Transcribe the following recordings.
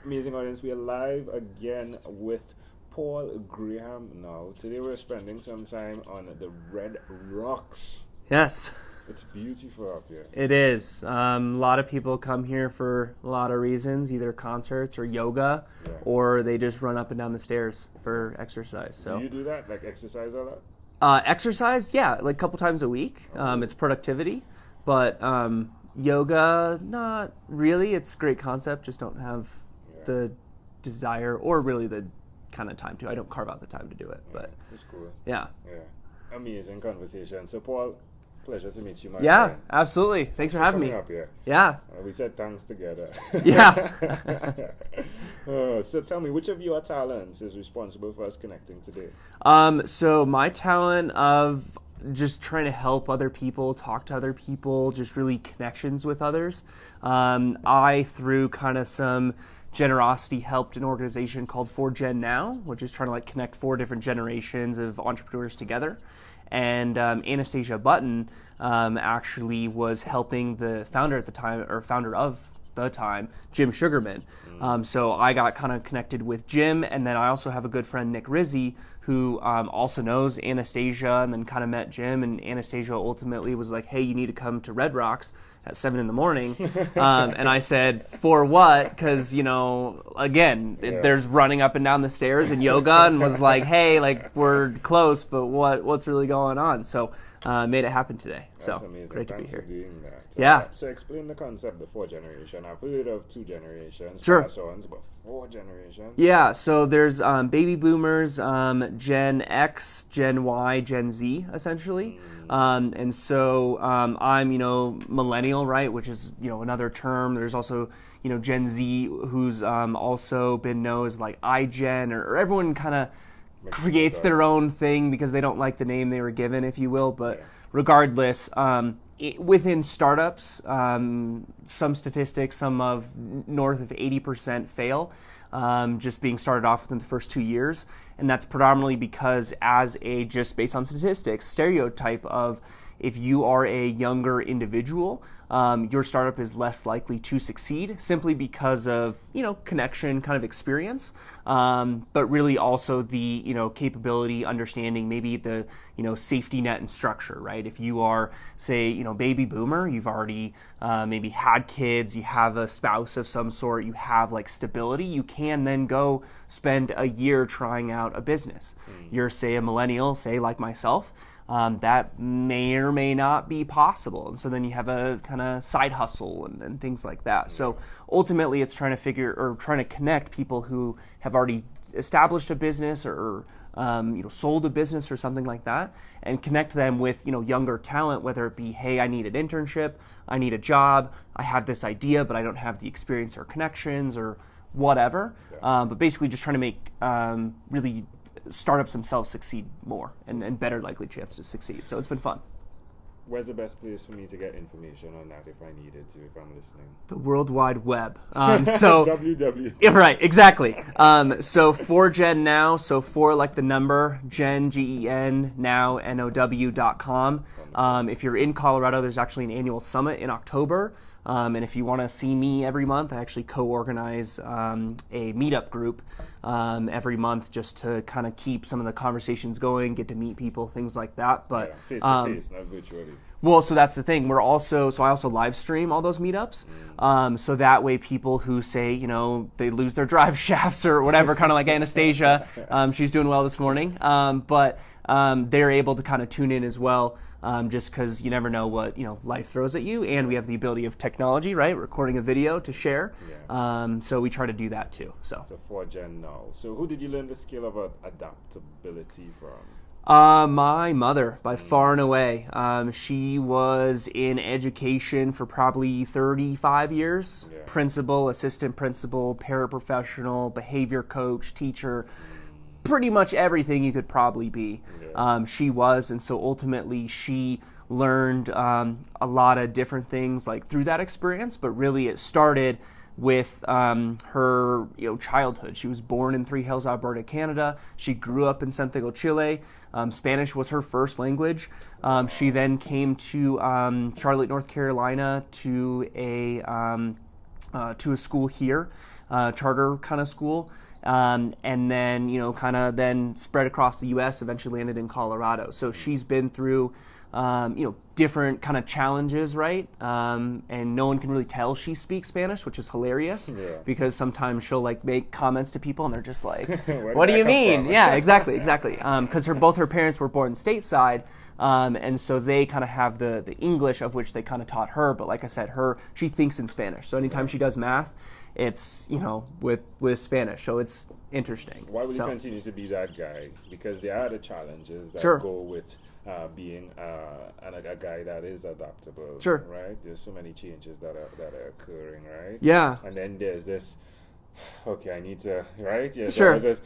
Amazing audience, we are live again with Paul Graham now. Today we're spending some time on the Red Rocks. Yes. It's beautiful up here. It is. A lot of people come here for a lot of reasons, either concerts or yoga, or they just run up and down the stairs for exercise. So do you do that? Like exercise a lot? Exercise, yeah, like a couple times a week. It's productivity. But yoga, not really. It's a great concept, just don't have the desire or really the kind of time to. I don't carve out the time to do it. But it's cool. Yeah. Amazing conversation. So Paul, pleasure to meet you, my Yeah, friend. Absolutely. Thanks for having me. Up here. Yeah. We said thanks together. Yeah. So tell me, which of your talents is responsible for us connecting today? So my talent of just trying to help other people, talk to other people, just really connections with others. I, through kind of some generosity, helped an organization called 4Gen Now, which is trying to like connect 4 different generations of entrepreneurs together. And Anastasia Button actually was helping the founder at the time, or founder of the time, Jim Sugarman. So I got kind of connected with Jim, and then I also have a good friend, Nick Rizzi, who also knows Anastasia, and then kind of met Jim, and Anastasia ultimately was like, hey, you need to come to Red Rocks at 7 in the morning. And I said, for what? Because, again, there's running up and down the stairs and yoga, and was like, hey, like, we're close, but what's really going on? So made it happen today. That's so amazing. Great Thanks to be for here. doing that. Yeah. So explain the concept of 4 generation. I've heard of 2 generations, sure. Sons, but 4 generations. Yeah, so there's baby boomers, Gen X, Gen Y, Gen Z, essentially. And so I'm, millennial, right, which is, another term. There's also, Gen Z, who's also been known as like iGen, or everyone kind of creates their own thing because they don't like the name they were given, if you will. But regardless, within startups, some statistics, some of north of 80% fail, just being started off within the first 2 years. And that's predominantly because, just based on statistics, stereotype of if you are a younger individual, your startup is less likely to succeed simply because of, connection, kind of experience, but really also the, capability, understanding, maybe the, safety net and structure, right? If you are, say, baby boomer, you've already maybe had kids, you have a spouse of some sort, you have like stability, you can then go spend a year trying out a business. You're, say, a millennial, say like myself, that may or may not be possible. And so then you have a kind of side hustle and things like that. So ultimately it's trying to connect people who have already established a business or sold a business or something like that, and connect them with, younger talent, whether it be, hey, I need an internship, I need a job, I have this idea, but I don't have the experience or connections or whatever. But basically just trying to make really startups themselves succeed more and better likely chance to succeed. So it's been fun. Where's the best place for me to get information on that if I needed to, if I'm listening? The World Wide Web. So www. Yeah, right, exactly. So 4Gen Now, so 4 like the number, Gen, Gen, now, now.com. If you're in Colorado, there's actually an annual summit in October. And if you want to see me every month, I actually co-organize a meetup group every month just to kind of keep some of the conversations going, get to meet people, things like that. But face to face, not virtually. Well, so that's the thing. I also live stream all those meetups. So that way people who say, they lose their drive shafts or whatever, kind of like Anastasia, she's doing well this morning. But they're able to kind of tune in as well. Just because you never know what life throws at you, and we have the ability of technology, right? Recording a video to share, so we try to do that too. So 4Gen Now. So who did you learn the skill of adaptability from? My mother, by far and away. She was in education for probably 35 years. Principal, assistant principal, paraprofessional, behavior coach, teacher. Pretty much everything you could probably be, she was, and so ultimately she learned a lot of different things like through that experience. But really, it started with her childhood. She was born in Three Hills, Alberta, Canada. She grew up in Santiago, Chile. Spanish was her first language. She then came to Charlotte, North Carolina, to a to a school here, charter kind of school. And then, kind of then spread across the U.S., eventually landed in Colorado. So she's been through, different kind of challenges, right? And no one can really tell she speaks Spanish, which is hilarious because sometimes she'll like make comments to people and they're just like, what do you mean? Yeah, exactly. Because both her parents were born stateside. And so they kind of have the English, of which they kind of taught her. But like I said, she thinks in Spanish. So anytime she does math, it's, with Spanish. So it's interesting. Why would you continue to be that guy? Because there are the challenges that go with being a guy that is adaptable. Right? There's so many changes that are occurring, right? Yeah. And then there's this, okay, I need to, right? Yeah, this,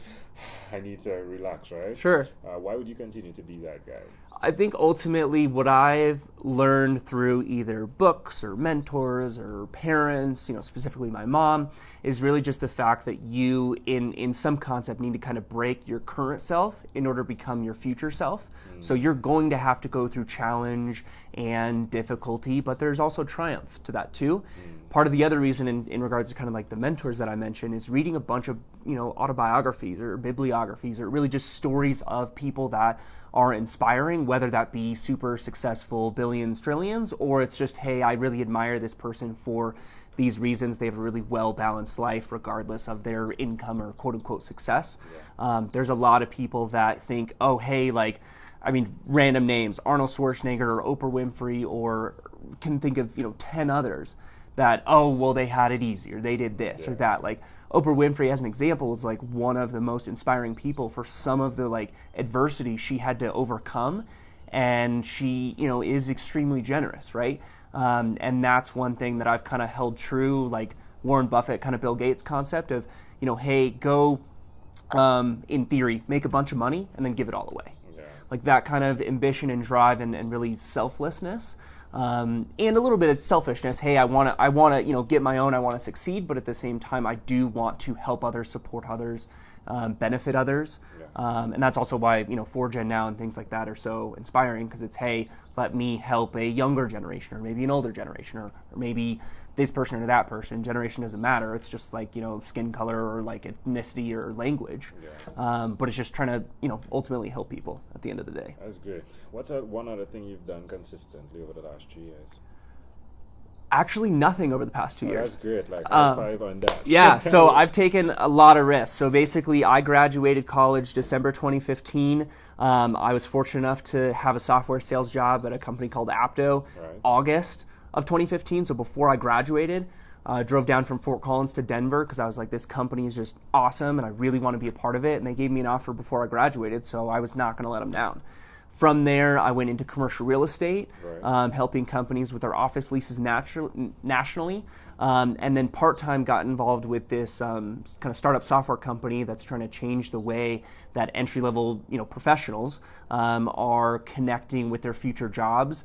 I need to relax, right? Why would you continue to be that guy? I think ultimately what I've learned through either books or mentors or parents, specifically my mom, is really just the fact that you, in some concept, need to kind of break your current self in order to become your future self. So you're going to have to go through challenge and difficulty, but there's also triumph to that too. Part of the other reason in regards to kind of like the mentors that I mentioned is reading a bunch of, autobiographies or bibliographies or really just stories of people that are inspiring, whether that be super successful, billions, trillions, or it's just, hey, I really admire this person for these reasons. They have a really well-balanced life regardless of their income or quote-unquote success. There's a lot of people that think, oh, hey, random names, Arnold Schwarzenegger or Oprah Winfrey, or can think of, 10 others that, oh, well, they had it easy, or they did this or that. Like Oprah Winfrey, as an example, is like one of the most inspiring people for some of the like adversity she had to overcome. And she, is extremely generous, right? And that's one thing that I've kind of held true, like Warren Buffett, kind of Bill Gates concept of, hey, go, in theory, make a bunch of money and then give it all away. Like that kind of ambition and drive and really selflessness. And a little bit of selfishness. Hey, I want to, get my own. I want to succeed, but at the same time, I do want to help others, support others, benefit others. And that's also why 4Gen Now and things like that are so inspiring, because it's, hey, let me help a younger generation, or maybe an older generation, or maybe this person or that person. Generation doesn't matter. It's just like skin color or like ethnicity or language. But it's just trying to ultimately help people at the end of the day. That's good. What's one other thing you've done consistently over the last 2 years? Actually, nothing over the past 2 years. That's good. Like high five on that. Yeah. So I've taken a lot of risks. So basically, I graduated college December 2015. I was fortunate enough to have a software sales job at a company called Apto, August of 2015. So before I graduated, drove down from Fort Collins to Denver because I was like, this company is just awesome and I really want to be a part of it. And they gave me an offer before I graduated, so I was not going to let them down. From there, I went into commercial real estate, helping companies with their office leases nationally. And then part-time got involved with this kind of startup software company that's trying to change the way that entry-level professionals are connecting with their future jobs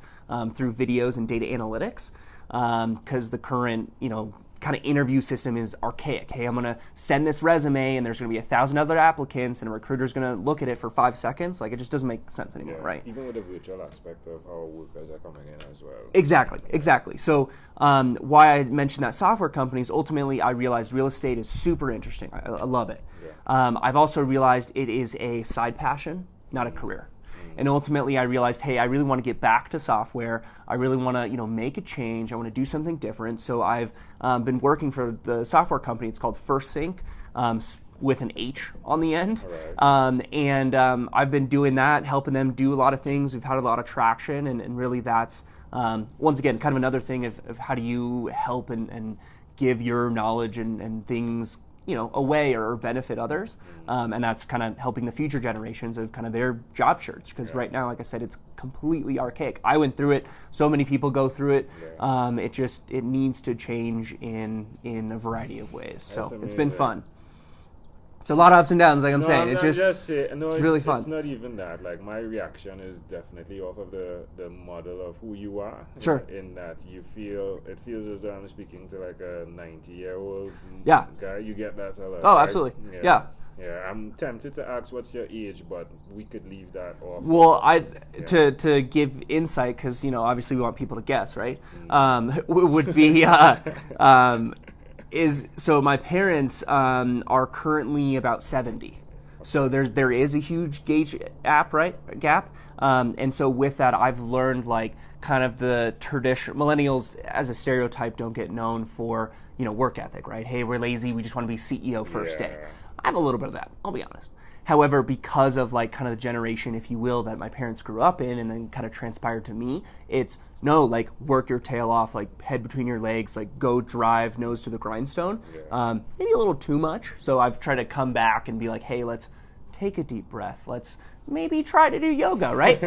through videos and data analytics. Because the current kind of interview system is archaic. Hey, I'm going to send this resume and there's going to be 1,000 other applicants and a recruiter's going to look at it for 5 seconds. Like, it just doesn't make sense anymore, right? Even with the virtual aspect of how workers are coming in as well. Exactly. So why I mentioned that software companies, ultimately I realized real estate is super interesting. I love it. I've also realized it is a side passion, not a career. And ultimately, I realized, hey, I really want to get back to software. I really want to, make a change. I want to do something different. So I've been working for the software company. It's called FirstSync, with an H on the end. And I've been doing that, helping them do a lot of things. We've had a lot of traction, and really that's, once again, kind of another thing of how do you help and give your knowledge and things away or benefit others. And that's kind of helping the future generations of kind of their job search. Because right now, like I said, it's completely archaic. I went through it. So many people go through it. It needs to change in a variety of ways. So it's been fun. It's a lot of ups and downs, like I'm saying. It's really fun. It's not even that. Like, my reaction is definitely off of the model of who you are. Sure. In that it feels as though I'm speaking to like a 90-year-old guy. You get that a lot. Oh, absolutely. Yeah, I'm tempted to ask what's your age, but we could leave that off. Well, to give insight, because obviously we want people to guess, right? Would be So my parents are currently about 70. So there is a huge gap. And so with that, I've learned like kind of the tradition. Millennials, as a stereotype, don't get known for work ethic, right? Hey, we're lazy. We just want to be CEO first day. I have a little bit of that. I'll be honest. However, because of like kind of the generation, if you will, that my parents grew up in, and then kind of transpired to me, it's no, like work your tail off, like head between your legs, like go drive nose to the grindstone. Maybe a little too much. So I've tried to come back and be like, hey, let's take a deep breath. Let's maybe try to do yoga, right?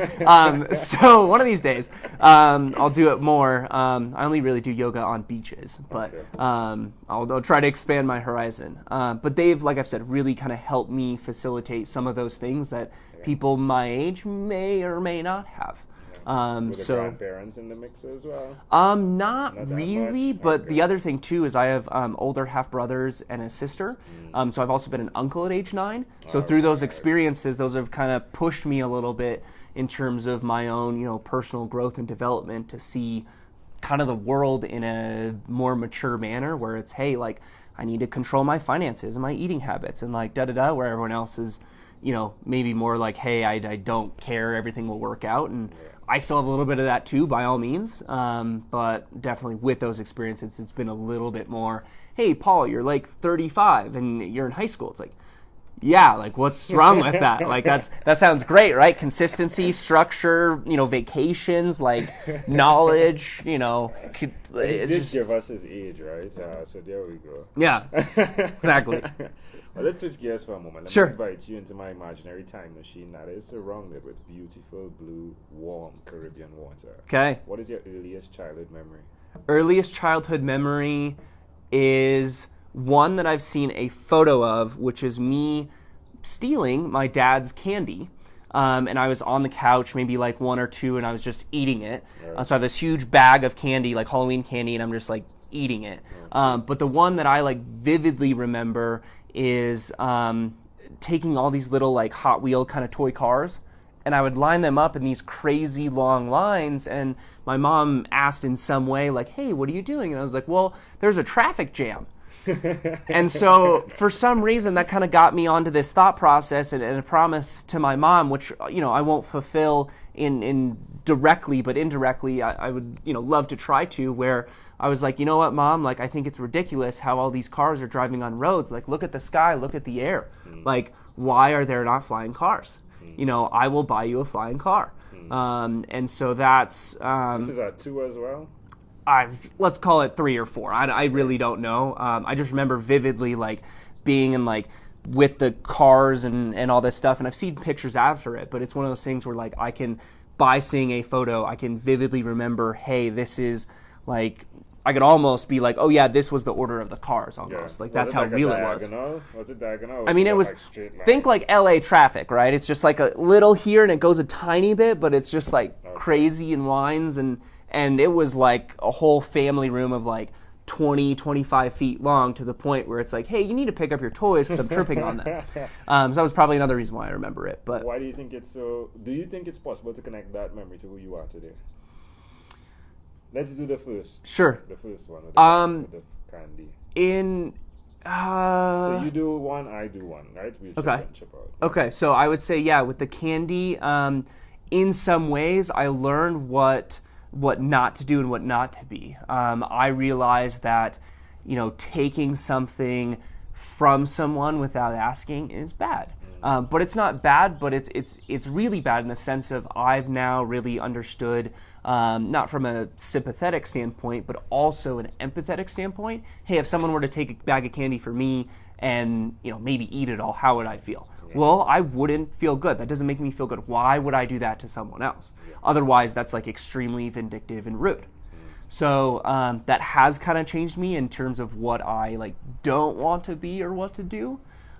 So one of these days, I'll do it more. I only really do yoga on beaches, but I'll try to expand my horizon. But they've, like I've said, really kind of helped me facilitate some of those things that people my age may or may not have. Were the grandparents in the mix as well? Not really, but the other thing too is I have older half brothers and a sister. So I've also been an uncle at age 9. So through those experiences, those have kind of pushed me a little bit in terms of my own, personal growth and development to see kind of the world in a more mature manner where it's, hey, like I need to control my finances and my eating habits and like where everyone else is, maybe more like, hey, I don't care, everything will work out. And I still have a little bit of that too, by all means. But definitely with those experiences, it's been a little bit more, hey, Paul, you're like 35 and you're in high school. It's like, yeah, like what's wrong with that? Like that sounds great, right? Consistency, structure, vacations, like knowledge, He did give us his age, right? So there we go. Yeah, exactly. Well, let's switch gears for a moment. Let me invite you into my imaginary time machine that is surrounded with beautiful, blue, warm Caribbean water. Okay. What is your earliest childhood memory? Earliest childhood memory is one that I've seen a photo of, which is me stealing my dad's candy. And I was on the couch, maybe like 1 or 2, and I was just eating it. Right. So I have this huge bag of candy, like Halloween candy, and I'm just like eating it. But the one that I like vividly remember is taking all these little like Hot Wheel kind of toy cars, and I would line them up in these crazy long lines, and my mom asked in some way like, hey, what are you doing? And I was like, well, there's a traffic jam. And so for some reason that kind of got me onto this thought process and a promise to my mom, which I won't fulfill in directly, but indirectly I would love to try to, where I was like, you know what, Mom, like I think it's ridiculous how all these cars are driving on roads. Like look at the sky, look at the air. Like why are there not flying cars? I will buy you a flying car. And so that's this is at 2 as well. Let's call it 3 or 4. I really don't know. I just remember vividly like being in like with the cars and all this stuff, and I've seen pictures after it, but it's one of those things where like I can, by seeing a photo, I can vividly remember, hey, this is like, I could almost be like, oh yeah, this was the order of the cars almost. Like that's how real it was. Was it diagonal? I mean, it was, think like LA traffic, right? It's just like a little here and it goes a tiny bit, but it's just like crazy and winds, and it was like a whole family room of like 20, 25 feet long, to the point where it's like, hey, you need to pick up your toys because I'm tripping on them. So that was probably another reason why I remember it. But why do you think it's so? Do you think it's possible to connect that memory to who you are today? Let's do the first. Sure. The first one. With the candy. So you do one, I do one, right? We chip out. Okay. So I would say, yeah, with the candy, in some ways, I learned what not to do and what not to be. I realized that, taking something from someone without asking is bad. But it's not bad, but it's really bad in the sense of I've now really understood, not from a sympathetic standpoint, but also an empathetic standpoint. Hey, if someone were to take a bag of candy for me and maybe eat it all, how would I feel? Well, I wouldn't feel good. That doesn't make me feel good. Why would I do that to someone else? Otherwise, that's like extremely vindictive and rude. So that has kind of changed me in terms of what I like don't want to be or what to do.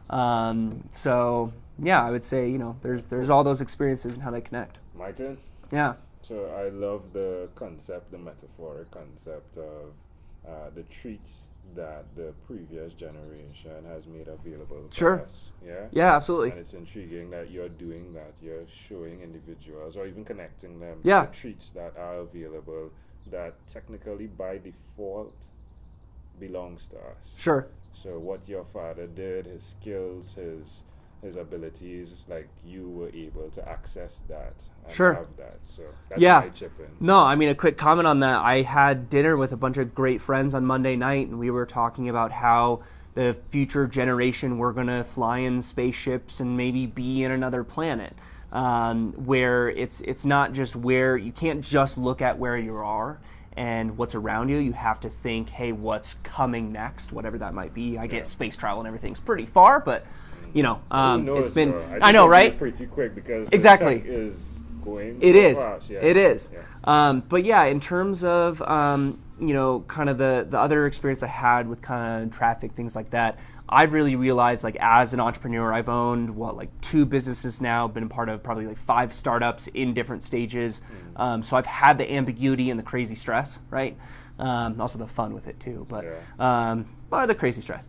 So yeah, I would say there's all those experiences and how they connect. My turn. Yeah. So I love the metaphoric concept of the treats that the previous generation has made available to us. Yeah, absolutely. And it's intriguing that you're doing that. You're showing individuals or even connecting them to the treats that are available that technically by default belongs to us. Sure. So what your father did, his skills, his abilities, like you were able to access that and have that. So that's my chip in. No, I mean, a quick comment on that. I had dinner with a bunch of great friends on Monday night, and we were talking about how the future generation, we're going to fly in spaceships and maybe be in another planet, where it's not just where, you can't just look at where you are and what's around you. You have to think, hey, what's coming next, whatever that might be. I get space travel and everything's pretty far, but you know, it's been. I know, right? Pretty quick because exactly the tech is going. It so is. Fast. Yeah. It is. Yeah. But yeah, in terms of you know, kind of the other experience I had with kind of traffic, things like that, I've really realized, like, as an entrepreneur, I've owned like 2 businesses now, been a part of probably like 5 startups in different stages. So I've had the ambiguity and the crazy stress, right? Also the fun with it too, but the crazy stress,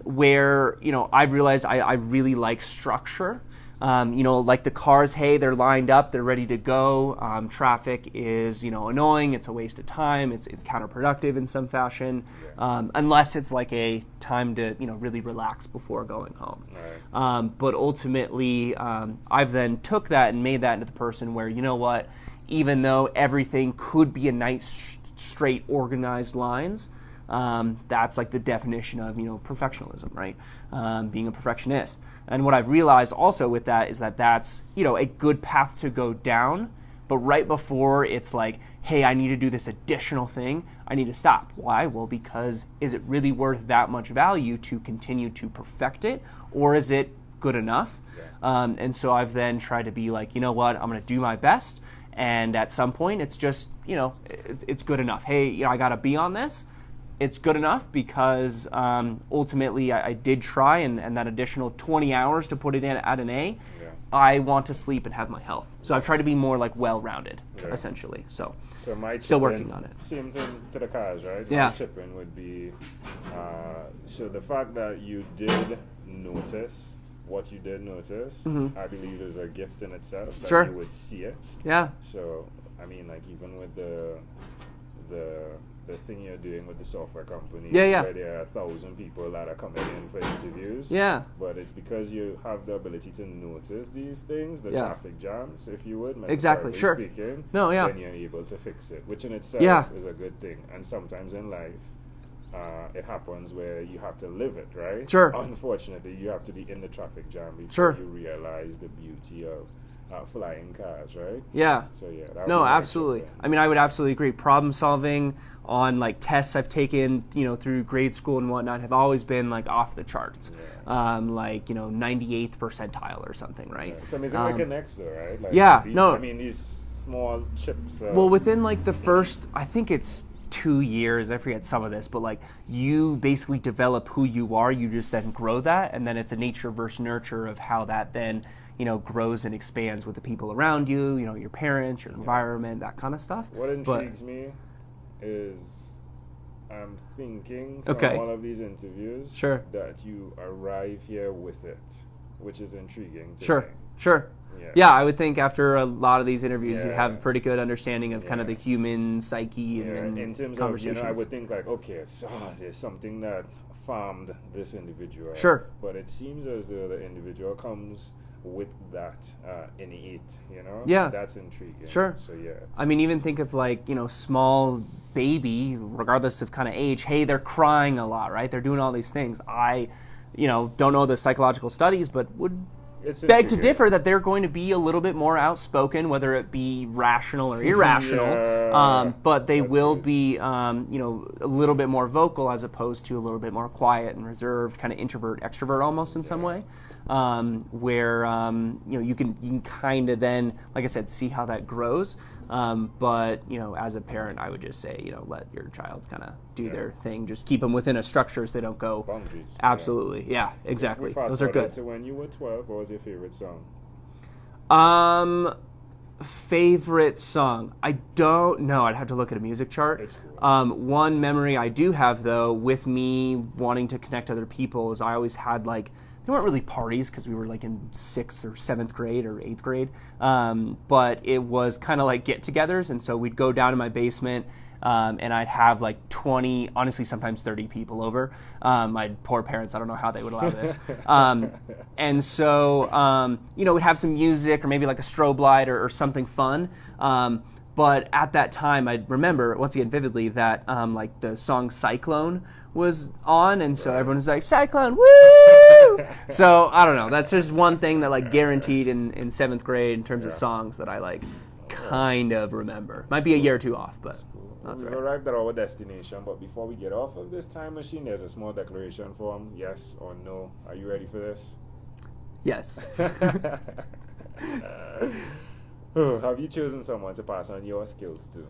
where, you know, I've realized I really like structure. You know, like the cars, hey, they're lined up, they're ready to go. Traffic is, you know, annoying. It's a waste of time. It's counterproductive in some fashion, unless it's like a time to, you know, really relax before going home. Right. But ultimately, I've then took that and made that into the person where, you know what, even though everything could be a nice, straight, organized lines, that's like the definition of, you know, perfectionism, right? Being a perfectionist. And what I've realized also with that is that that's, you know, a good path to go down, but right before it's like, hey, I need to do this additional thing, I need to stop. Why? Well, because is it really worth that much value to continue to perfect it, or is it good enough? And so I've then tried to be like, you know what, I'm going to do my best, and at some point it's just, you know, it's good enough. Hey, you know, I got to be on this. It's good enough because ultimately I did try, and that additional 20 hours to put it in at an A, I want to sleep and have my health. So I've tried to be more like well-rounded, essentially. So my still working on it. Same thing to the cars, right? Yeah. My chip-in would be, so the fact that you did notice what you did notice, I believe is a gift in itself, that you would see it. Yeah. So, I mean, like, even with the thing you're doing with the software company, where there are 1,000 people that are coming in for interviews. Yeah. But it's because you have the ability to notice these things, the traffic jams, if you would, exactly, sure. speaking, no, then you're able to fix it, which in itself is a good thing. And sometimes in life, it happens where you have to live it, right? Sure. Unfortunately, you have to be in the traffic jam before you realize the beauty of flying cars, right? Yeah. So no, absolutely. I mean, I would absolutely agree. Problem solving on like tests I've taken, you know, through grade school and whatnot have always been like off the charts. Like, you know, 98th percentile or something, right? It's amazing what connects though, right? Like I mean, these small chips. Well, within like the first, I think it's 2 years, I forget some of this, but like you basically develop who you are, you just then grow that, and then it's a nature versus nurture of how that then, you know, grows and expands with the people around you, you know, your parents, your environment, that kind of stuff. What intrigues me is I'm thinking from all of these interviews that you arrive here with it, which is intriguing to me. Sure. Yeah, I would think after a lot of these interviews, you have a pretty good understanding of kind of the human psyche and in terms of, you know, I would think like, okay, so there's something that farmed this individual. Sure. But it seems as though the individual comes with that innate, you know? Yeah. That's intriguing. Sure. So, yeah. I mean, even think of like, you know, small baby, regardless of kind of age, hey, they're crying a lot, right? They're doing all these things. I, you know, don't know the psychological studies, but would beg to differ that they're going to be a little bit more outspoken, whether it be rational or irrational, but they will be, you know, a little bit more vocal as opposed to a little bit more quiet and reserved, kind of introvert, extrovert almost in some way, where, you know, you can kind of then, like I said, see how that grows. But, you know, as a parent, I would just say, you know, let your child kind of do their thing. Just keep them within a structure so they don't go. Boundaries. Absolutely. Yeah, exactly. Those are good. To when you were 12, what was your favorite song? Favorite song? I don't know. I'd have to look at a music chart. Cool. One memory I do have, though, with me wanting to connect other people is I always had, like, they weren't really parties because we were like in 6th or 7th grade or 8th grade, but it was kind of like get-togethers, and so we'd go down to my basement, and I'd have like 20, honestly sometimes 30 people over. My poor parents, I don't know how they would allow this. And so, we'd have some music or maybe like a strobe light or something fun. But at that time, I remember, once again, vividly, that like the song Cyclone was on, and so everyone was like, Cyclone, woo! So, I don't know, that's just one thing that like guaranteed in 7th grade in terms of songs that I like kind of remember. Might be a year or two off, but that's We've right. arrived at our destination, but before we get off of this time machine, there's a small declaration form, yes or no. Are you ready for this? Yes. Have you chosen someone to pass on your skills to?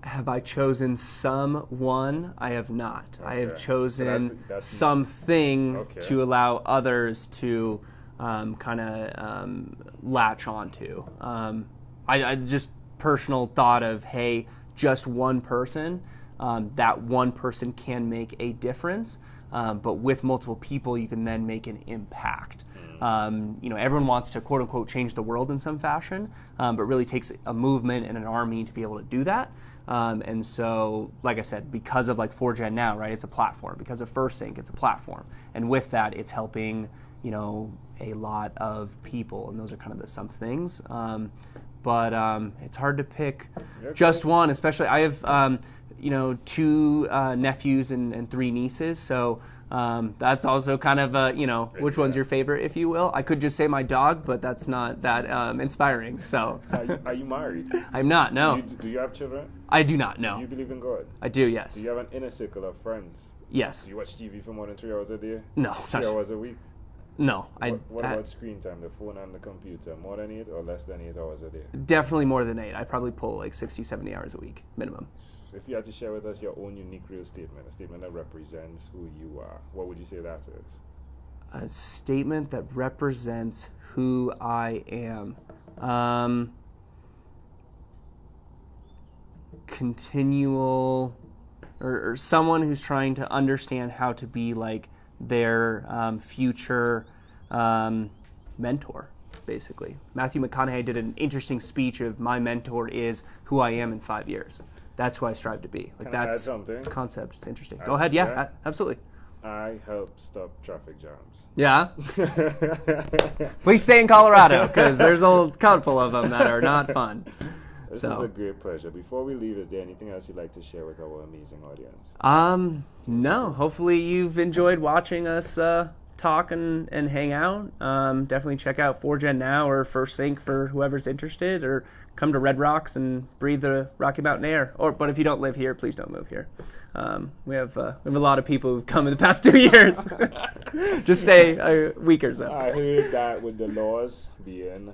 Have I chosen someone? I have not. Okay. I have chosen So that's something to allow others to kind of latch onto. I just personal thought of, hey, just one person. That one person can make a difference, but with multiple people, you can then make an impact. Everyone wants to quote unquote change the world in some fashion, but really takes a movement and an army to be able to do that. And so, like I said, because of like 4Gen now, right, it's a platform. Because of First Sync, it's a platform. And with that, it's helping, a lot of people. And those are kind of the some things. But it's hard to pick just one, especially I have, 2 nephews and 3 nieces. So that's also kind of, which one's your favorite, if you will. I could just say my dog, but that's not that inspiring. So, Are you married? I'm not, no. Do you have children? I do not, no. Do you believe in God? I do, yes. Do you have an inner circle of friends? Yes. Do you watch TV for more than 3 hours a day? No. 3 hours a week? No. What about screen time, the phone and the computer? More than 8 or less than 8 hours a day? Definitely more than 8. I probably pull like 60, 70 hours a week, minimum. If you had to share with us your own unique real statement, a statement that represents who you are, what would you say that is? A statement that represents who I am. Continual, or someone who's trying to understand how to be like their future mentor, basically. Matthew McConaughey did an interesting speech of my mentor is who I am in 5 years. That's who I strive to be. Like, Can I add that's something? concept. It's interesting. Go ahead. Yeah, absolutely. I help stop traffic jams. Yeah. Please stay in Colorado because there's a couple of them that are not fun. This is a great pleasure. Before we leave, is there anything else you'd like to share with our amazing audience? No. Hopefully you've enjoyed watching us talk and hang out. Definitely check out 4Gen Now or First Sync for whoever's interested, or come to Red Rocks and breathe the Rocky Mountain air. But if you don't live here, please don't move here. We have a lot of people who've come in the past 2 years. Just stay a week or so. I heard that with the laws being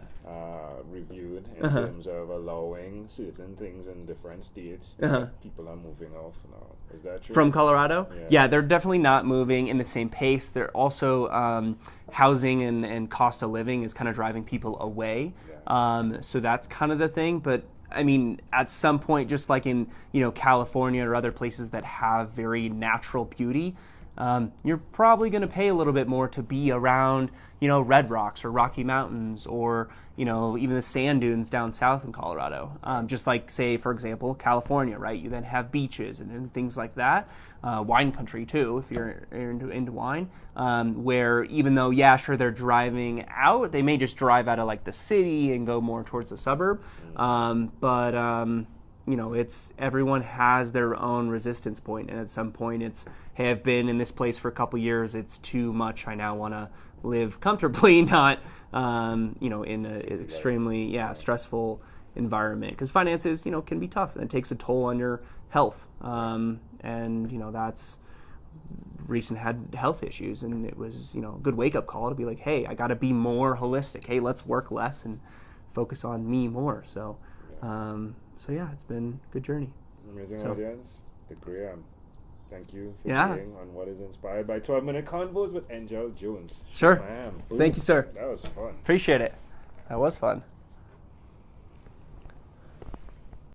reviewed in terms of allowing certain things in different states, people are moving off now. Is that true? From Colorado? Yeah, they're definitely not moving in the same pace. They're also housing and cost of living is kind of driving people away. So that's kind of the thing. But I mean, at some point, just like in California or other places that have very natural beauty, you're probably going to pay a little bit more to be around Red Rocks or Rocky Mountains or even the sand dunes down south in Colorado. Just like, say, for example, California, right? You then have beaches and things like that. Wine country too, if you're into wine, where even though, yeah, sure, they're driving out, they may just drive out of like the city and go more towards the suburb. It's everyone has their own resistance point, and at some point it's, hey, I've been in this place for a couple years, it's too much, I now want to live comfortably, not in an extremely stressful environment, because finances can be tough and it takes a toll on your health, and that's recent had health issues, and it was a good wake-up call to be like, hey, I got to be more holistic, hey, let's work less and focus on me more. So it's been a good journey. Amazing audience, the Graham. Thank you for being on What is Inspired by 12-Minute Convos with Angel Jones. Sure. Thank you, sir. That was fun. Appreciate it. That was fun.